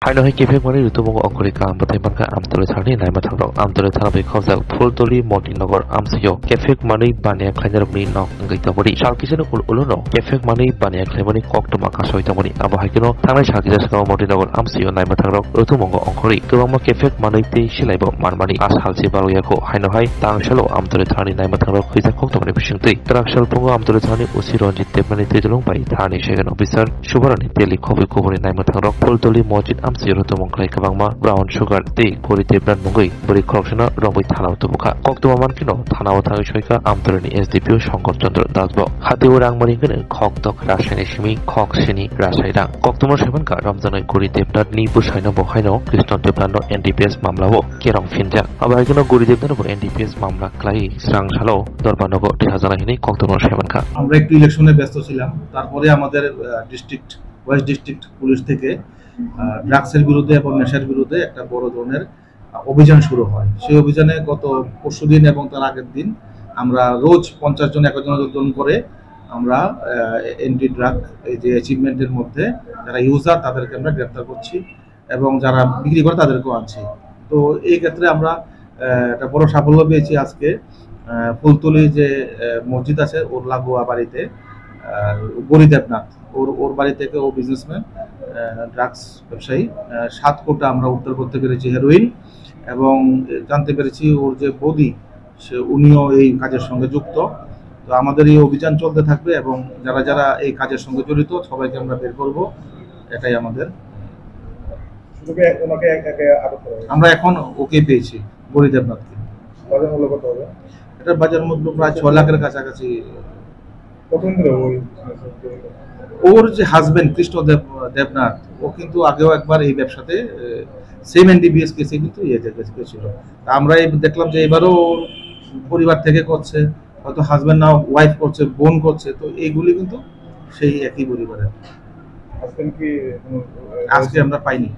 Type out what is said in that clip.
Hainohi kefek mani rutumungo ongkori ka ambatai manka amtole thani naima thangrok amtole thanabai khawjak Phultoli Motinagar amsiyo kefek mani bania khlainarokni nok ngai tabori salkisano uluno kefek mani bania khlaimani koktoma kasoi tabori abo haikino thangnai salkisano Motinagar amsiyo naima thangrok rutumungo ongkori kwbangma kefek mani tei silaibo manmani asalchi baluyako hainohai tangsalo amtole thani naima thangrok khwijak koktomani bisingtui traksal pungo amtole thani usi Ronjit Debmani tejolong bai thani second officer Subarani teli khobai kubuni naima thangrok Phultoli Mojit amsiyo rutumongklai kwbangma brown sugar tei puri tebran mungui buri khoroksono rongbai thanao tubuka koktoma mankino thanao thangai soika amtoleni SDPO Shankar Chandra Dasbo Hatiu rangmani gene khoktok rasainik simi khok sini rasai rang koktoma sebanka ramjanai guri debnat ni busaino bokhaino Krishna Deblano NDPS mamlao kerong finja abaigino guri debnano NDPS mamla klai srang salo Dorbanogo thajana hini koktoma sebanka আমরা একটু ইলেকশনে ব্যস্ত ছিলাম তারপরে আমাদের West district police থেকে ড্রাগসের বিরুদ্ধে এবং নেশার বিরুদ্ধে একটা বড় ধরনের অভিযান শুরু হয় সেই অভিযানে গত পরশুদিন এবং তার আগের দিন আমরা রোজ 50 জন 1 জন করে আমরা এন্টি ড্রাগ এই যে অ্যাচিভমেন্টের মধ্যে যারা ইউজার তাদেরকে আমরা গ্রেফতার করছি এবং যারা বিক্রি করে তাদেরকেও আনছি তো এই ক্ষেত্রে আমরা একটা বড় সাফল্য পেয়েছি আজকে ফুলতলি যে মসজিদ আছে ওর লাগোয়া বাড়িতে গরি দেবনাথ ওর বাড়ি থেকে ও বিজনেসম্যান ড্রাগস ব্যবসায়ী 7 কোটা আমরা উদ্ধার করতে পেরেছি হেরোইন এবং জানতে পেরেছি ওর যে বৌদি উনিও এই কাজের সঙ্গে যুক্ত তো আমাদের এই অভিযান চলতে থাকবে এবং যারা যারা এই কাজের সঙ্গে জড়িত সবাইকে আমরা বের করব এটাই আমাদের আমরা এখন ওকে পেয়েছি গরি দেবনাথকে বাজার মূল্য কত হবে এটার বাজার মূল্য প্রায় 6 লাখের কাছাকাছি ওর যে হাজবেন্ড কৃষ্ণ দেবনাথ ও কিন্তু আগেও একবার এই ব্যবসাতে সেম এনডিপিএস কেসে কিন্তু ছিল আমরা দেখলাম যে এবারও পরিবার থেকে করছে হয়তো হাজবেন্ড না ওয়াইফ করছে বোন করছে তো এইগুলি কিন্তু সেই একই পরিবারের আজকে আমরা পাইনি।